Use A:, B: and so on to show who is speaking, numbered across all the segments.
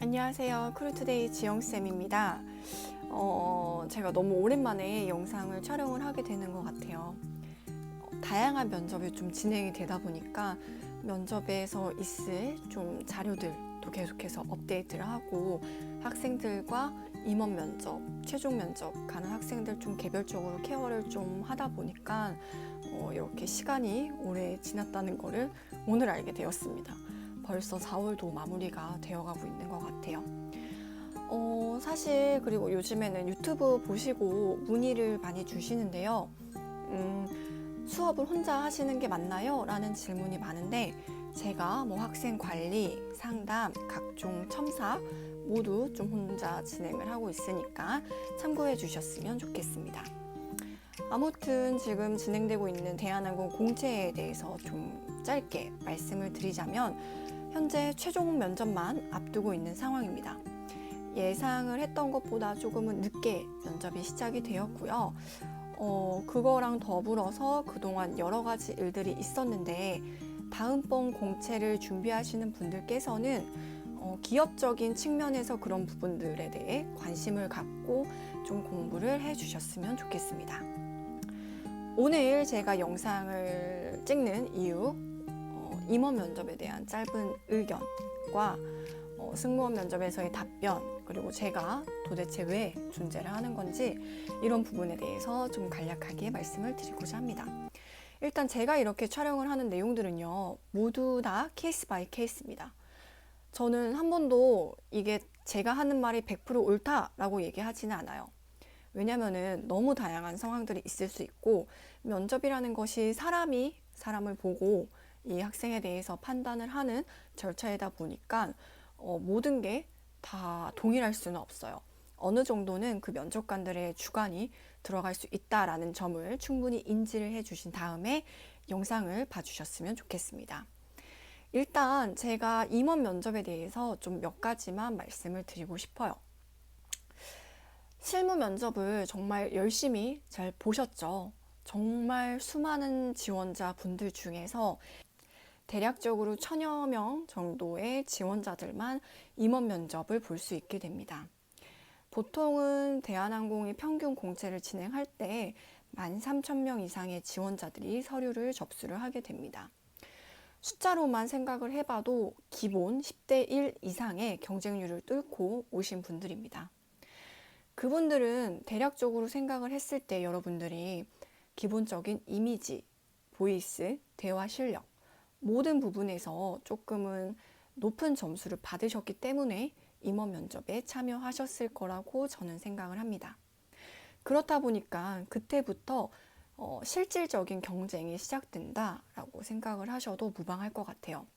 A: 안녕하세요. 크루투데이 지영쌤입니다. 제가 너무 오랜만에 영상을 촬영을 하게 되는 것 같아요. 다양한 면접이 좀 진행이 되다 보니까 면접에서 있을 좀 자료들도 계속해서 업데이트를 하고 학생들과 임원 면접, 최종 면접 가는 학생들 좀 개별적으로 케어를 좀 하다 보니까 이렇게 시간이 오래 지났다는 거를 오늘 알게 되었습니다. 벌써 4월도 마무리가 되어가고 있는 것 같아요. 사실 그리고 요즘에는 유튜브 보시고 문의를 많이 주시는데요. 수업을 혼자 하시는 게 맞나요? 라는 질문이 많은데 제가 학생 관리, 상담, 각종 첨사 모두 좀 혼자 진행을 하고 있으니까 참고해 주셨으면 좋겠습니다. 아무튼 지금 진행되고 있는 대한항공 공채에 대해서 좀 짧게 말씀을 드리자면 현재 최종 면접만 앞두고 있는 상황입니다. 예상을 했던 것보다 조금은 늦게 면접이 시작이 되었고요. 그거랑 더불어서 그동안 여러 가지 일들이 있었는데 다음번 공채를 준비하시는 분들께서는 기업적인 측면에서 그런 부분들에 대해 관심을 갖고 좀 공부를 해주셨으면 좋겠습니다. 오늘 제가 영상을 찍는 이유, 임원 면접에 대한 짧은 의견과 승무원 면접에서의 답변, 그리고 제가 도대체 왜 존재를 하는 건지 이런 부분에 대해서 좀 간략하게 말씀을 드리고자 합니다. 일단 제가 이렇게 촬영을 하는 내용들은요, 모두 다 케이스 바이 케이스입니다. 저는 한 번도 이게 제가 하는 말이 100% 옳다라고 얘기하지는 않아요. 왜냐면은 너무 다양한 상황들이 있을 수 있고 면접이라는 것이 사람이 사람을 보고 이 학생에 대해서 판단을 하는 절차이다 보니까 모든 게 다 동일할 수는 없어요. 어느 정도는 그 면접관들의 주관이 들어갈 수 있다라는 점을 충분히 인지를 해주신 다음에 영상을 봐주셨으면 좋겠습니다. 일단 제가 임원 면접에 대해서 좀 몇 가지만 말씀을 드리고 싶어요. 실무 면접을 정말 열심히 잘 보셨죠? 정말 수많은 지원자 분들 중에서 대략적으로 1000여 명 정도의 지원자들만 임원 면접을 볼 수 있게 됩니다. 보통은 대한항공이 평균 공채를 진행할 때 13,000명 이상의 지원자들이 서류를 접수를 하게 됩니다. 숫자로만 생각을 해봐도 기본 10대 1 이상의 경쟁률을 뚫고 오신 분들입니다. 그분들은 대략적으로 생각을 했을 때 여러분들이 기본적인 이미지, 보이스, 대화 실력 모든 부분에서 조금은 높은 점수를 받으셨기 때문에 임원 면접에 참여하셨을 거라고 저는 생각을 합니다. 그렇다 보니까 그때부터 실질적인 경쟁이 시작된다라고 생각을 하셔도 무방할 것 같아요.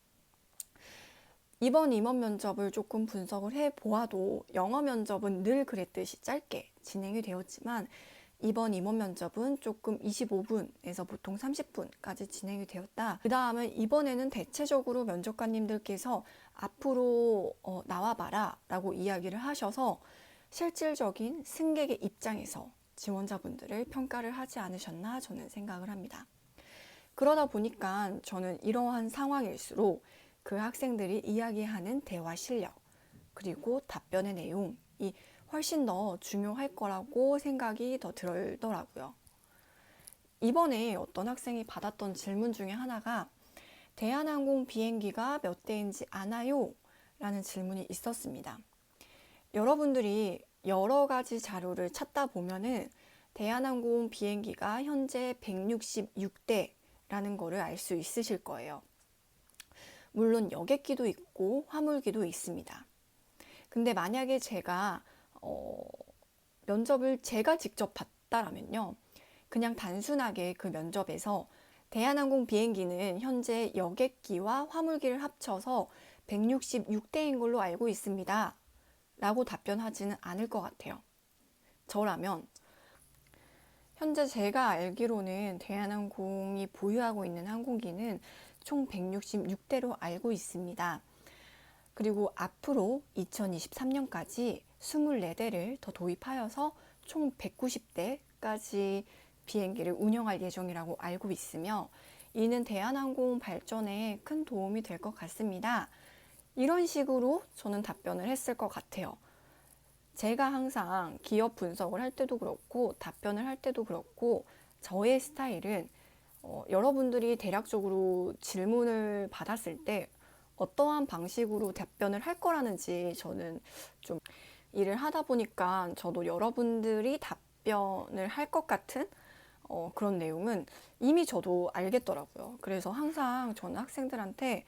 A: 이번 임원 면접을 조금 분석을 해보아도 영어 면접은 늘 그랬듯이 짧게 진행이 되었지만 이번 임원 면접은 조금 25분에서 보통 30분까지 진행이 되었다. 그 다음은 이번에는 대체적으로 면접관님들께서 앞으로 나와봐라 라고 이야기를 하셔서 실질적인 승객의 입장에서 지원자분들을 평가를 하지 않으셨나 저는 생각을 합니다. 그러다 보니까 저는 이러한 상황일수록 그 학생들이 이야기하는 대화 실력 그리고 답변의 내용이 훨씬 더 중요할 거라고 생각이 더 들더라고요. 이번에 어떤 학생이 받았던 질문 중에 하나가 대한항공 비행기가 몇 대인지 아나요? 라는 질문이 있었습니다. 여러분들이 여러 가지 자료를 찾다 보면은 대한항공 비행기가 현재 166대라는 거를 알 수 있으실 거예요. 물론 여객기도 있고 화물기도 있습니다. 근데 만약에 제가 면접을 제가 직접 봤다라면요. 그냥 단순하게 그 면접에서 대한항공 비행기는 현재 여객기와 화물기를 합쳐서 166대인 걸로 알고 있습니다. 라고 답변하지는 않을 것 같아요. 저라면 현재 제가 알기로는 대한항공이 보유하고 있는 항공기는 총 166대로 알고 있습니다. 그리고 앞으로 2023년까지 24대를 더 도입하여서 총 190대까지 비행기를 운영할 예정이라고 알고 있으며 이는 대한항공 발전에 큰 도움이 될 것 같습니다. 이런 식으로 저는 답변을 했을 것 같아요. 제가 항상 기업 분석을 할 때도 그렇고 답변을 할 때도 그렇고 저의 스타일은 여러분들이 대략적으로 질문을 받았을 때 어떠한 방식으로 답변을 할 거라는지 저는 좀 일을 하다 보니까 저도 여러분들이 답변을 할 것 같은 그런 내용은 이미 저도 알겠더라고요. 그래서 항상 저는 학생들한테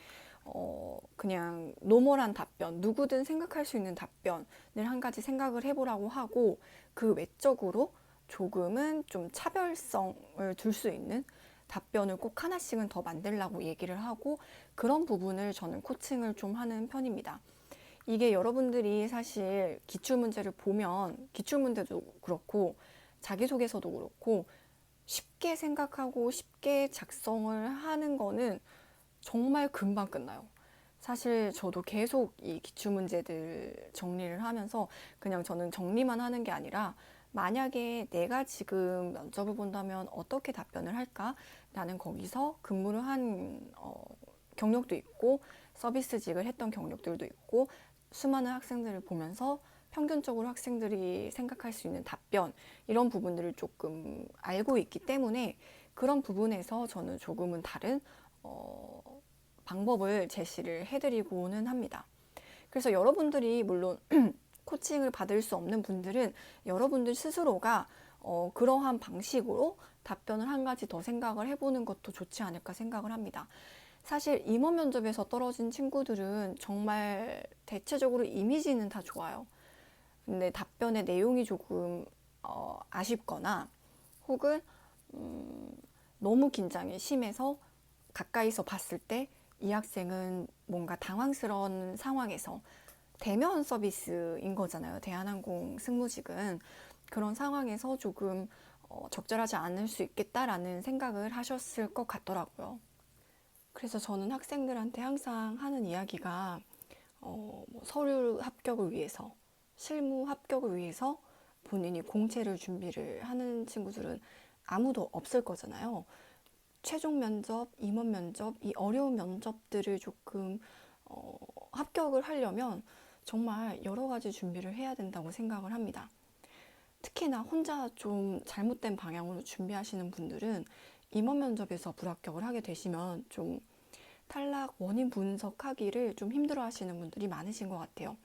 A: 그냥 노멀한 답변, 누구든 생각할 수 있는 답변을 한 가지 생각을 해보라고 하고 그 외적으로 조금은 좀 차별성을 둘 수 있는 답변을 꼭 하나씩은 더 만들라고 얘기를 하고 그런 부분을 저는 코칭을 좀 하는 편입니다. 이게 여러분들이 사실 기출문제를 보면 기출문제도 그렇고 자기소개서도 그렇고 쉽게 생각하고 쉽게 작성을 하는 거는 정말 금방 끝나요. 사실 저도 계속 이 기출문제들 정리를 하면서 그냥 저는 정리만 하는 게 아니라 만약에 내가 지금 면접을 본다면 어떻게 답변을 할까? 나는 거기서 근무를 한 경력도 있고 서비스직을 했던 경력들도 있고 수많은 학생들을 보면서 평균적으로 학생들이 생각할 수 있는 답변 이런 부분들을 조금 알고 있기 때문에 그런 부분에서 저는 조금은 다른 방법을 제시를 해드리고는 합니다. 그래서 여러분들이 물론 코칭을 받을 수 없는 분들은 여러분들 스스로가 그러한 방식으로 답변을 한 가지 더 생각을 해보는 것도 좋지 않을까 생각을 합니다. 사실 임원 면접에서 떨어진 친구들은 정말 대체적으로 이미지는 다 좋아요. 근데 답변의 내용이 조금 아쉽거나 혹은 너무 긴장이 심해서 가까이서 봤을 때 이 학생은 뭔가 당황스러운 상황에서 대면 서비스인 거잖아요. 대한항공 승무직은 그런 상황에서 조금 적절하지 않을 수 있겠다라는 생각을 하셨을 것 같더라고요. 그래서 저는 학생들한테 항상 하는 이야기가 뭐 서류 합격을 위해서 실무 합격을 위해서 본인이 공채를 준비를 하는 친구들은 아무도 없을 거잖아요. 최종 면접, 임원 면접, 이 어려운 면접들을 조금 합격을 하려면 정말 여러 가지 준비를 해야 된다고 생각을 합니다. 특히나 혼자 좀 잘못된 방향으로 준비하시는 분들은 임원 면접에서 불합격을 하게 되시면 좀 탈락 원인 분석하기를 좀 힘들어 하시는 분들이 많으신 것 같아요.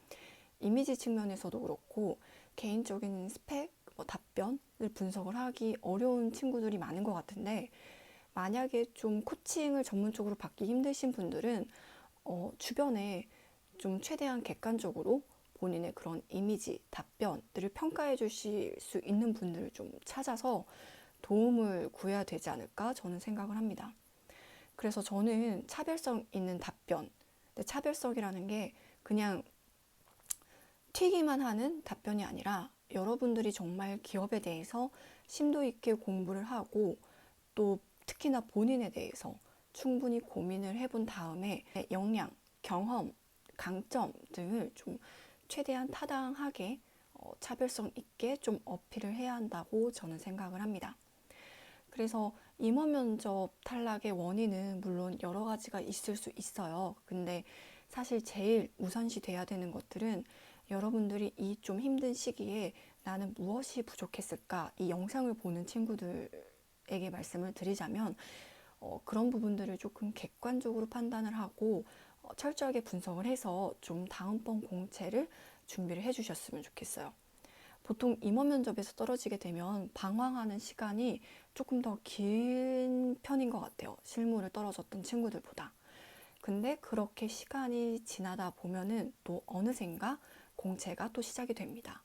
A: 이미지 측면에서도 그렇고 개인적인 스펙, 뭐 답변을 분석을 하기 어려운 친구들이 많은 것 같은데 만약에 좀 코칭을 전문적으로 받기 힘드신 분들은 주변에 좀 최대한 객관적으로 본인의 그런 이미지, 답변들을 평가해 주실 수 있는 분들을 좀 찾아서 도움을 구해야 되지 않을까 저는 생각을 합니다. 그래서 저는 차별성 있는 답변, 근데 차별성이라는 게 그냥 튀기만 하는 답변이 아니라 여러분들이 정말 기업에 대해서 심도 있게 공부를 하고 또 특히나 본인에 대해서 충분히 고민을 해본 다음에 역량, 경험, 강점 등을 좀 최대한 타당하게 차별성 있게 좀 어필을 해야 한다고 저는 생각을 합니다. 그래서 임원 면접 탈락의 원인은 물론 여러 가지가 있을 수 있어요. 근데 사실 제일 우선시 돼야 되는 것들은 여러분들이 이 좀 힘든 시기에 나는 무엇이 부족했을까? 이 영상을 보는 친구들에게 말씀을 드리자면 그런 부분들을 조금 객관적으로 판단을 하고 철저하게 분석을 해서 좀 다음번 공채를 준비를 해주셨으면 좋겠어요. 보통 임원 면접에서 떨어지게 되면 방황하는 시간이 조금 더 긴 편인 것 같아요. 실무를 떨어졌던 친구들보다. 근데 그렇게 시간이 지나다 보면은 또 어느샌가 공채가 또 시작이 됩니다.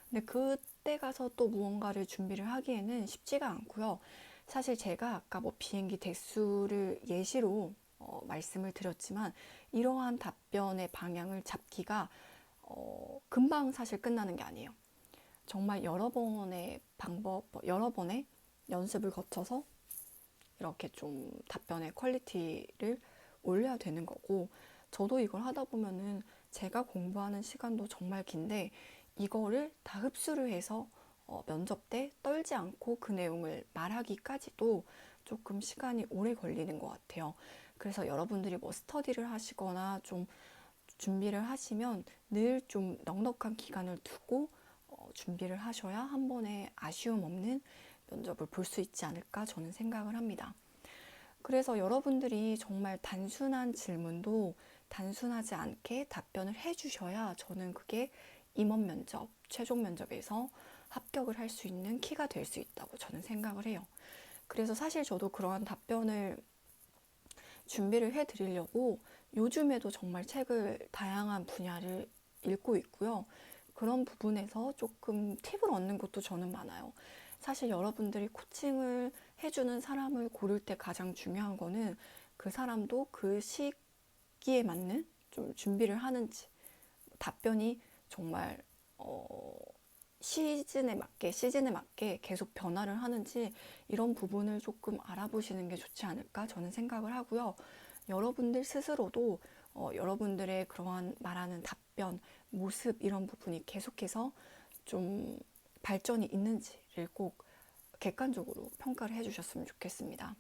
A: 근데 그때 가서 또 무언가를 준비를 하기에는 쉽지가 않고요. 사실 제가 아까 뭐 비행기 대수를 예시로 말씀을 드렸지만 이러한 답변의 방향을 잡기가 금방 사실 끝나는 게 아니에요. 정말 여러 번의 방법, 여러 번의 연습을 거쳐서 이렇게 좀 답변의 퀄리티를 올려야 되는 거고, 저도 이걸 하다 보면은 제가 공부하는 시간도 정말 긴데, 이거를 다 흡수를 해서 면접 때 떨지 않고 그 내용을 말하기까지도 조금 시간이 오래 걸리는 것 같아요. 그래서 여러분들이 뭐 스터디를 하시거나 좀 준비를 하시면 늘 좀 넉넉한 기간을 두고 준비를 하셔야 한 번에 아쉬움 없는 면접을 볼 수 있지 않을까 저는 생각을 합니다. 그래서 여러분들이 정말 단순한 질문도 단순하지 않게 답변을 해주셔야 저는 그게 임원 면접, 최종 면접에서 합격을 할 수 있는 키가 될 수 있다고 저는 생각을 해요. 그래서 사실 저도 그러한 답변을 준비를 해드리려고 요즘에도 정말 책을 다양한 분야를 읽고 있고요. 그런 부분에서 조금 팁을 얻는 것도 저는 많아요. 사실 여러분들이 코칭을 해주는 사람을 고를 때 가장 중요한 거는 그 사람도 그 시기에 맞는 좀 준비를 하는지, 답변이 정말 시즌에 맞게 계속 변화를 하는지 이런 부분을 조금 알아보시는 게 좋지 않을까 저는 생각을 하고요. 여러분들 스스로도 여러분들의 그러한 말하는 답변, 모습 이런 부분이 계속해서 좀 발전이 있는지를 꼭 객관적으로 평가를 해주셨으면 좋겠습니다.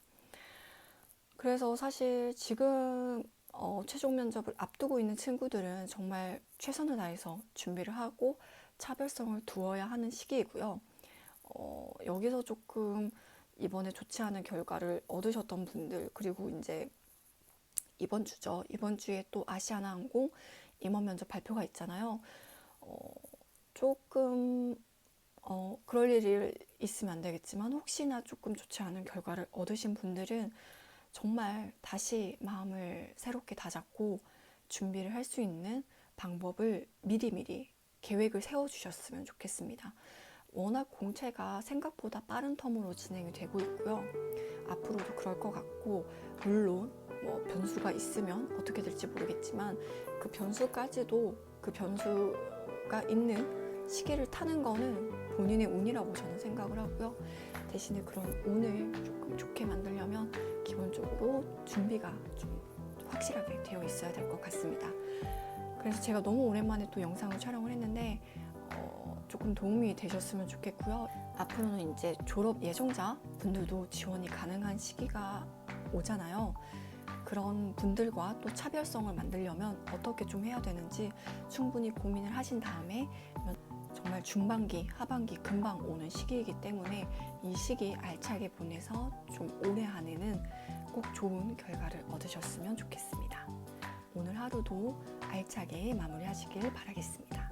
A: 그래서 사실 지금 최종 면접을 앞두고 있는 친구들은 정말 최선을 다해서 준비를 하고 차별성을 두어야 하는 시기이고요. 여기서 조금 이번에 좋지 않은 결과를 얻으셨던 분들, 그리고 이제 이번 주죠. 이번 주에 또 아시아나항공 임원 면접 발표가 있잖아요. 조금 그럴 일이 있으면 안 되겠지만 혹시나 조금 좋지 않은 결과를 얻으신 분들은 정말 다시 마음을 새롭게 다잡고 준비를 할 수 있는 방법을 미리미리 계획을 세워주셨으면 좋겠습니다. 워낙 공채가 생각보다 빠른 텀으로 진행이 되고 있고요. 앞으로도 그럴 것 같고, 물론 뭐 변수가 있으면 어떻게 될지 모르겠지만 그 변수까지도 그 변수가 있는 시기를 타는 거는 본인의 운이라고 저는 생각을 하고요. 대신에 그런 운을 조금 좋게 만들려면 기본적으로 준비가 좀 확실하게 되어 있어야 될 것 같습니다. 그래서 제가 너무 오랜만에 또 영상을 촬영을 했는데 조금 도움이 되셨으면 좋겠고요. 앞으로는 이제 졸업 예정자 분들도 지원이 가능한 시기가 오잖아요. 그런 분들과 또 차별성을 만들려면 어떻게 좀 해야 되는지 충분히 고민을 하신 다음에 정말 중반기, 하반기 금방 오는 시기이기 때문에 이 시기 알차게 보내서 좀 올해 한 해는 꼭 좋은 결과를 얻으셨으면 좋겠습니다. 오늘 하루도 알차게 마무리하시길 바라겠습니다.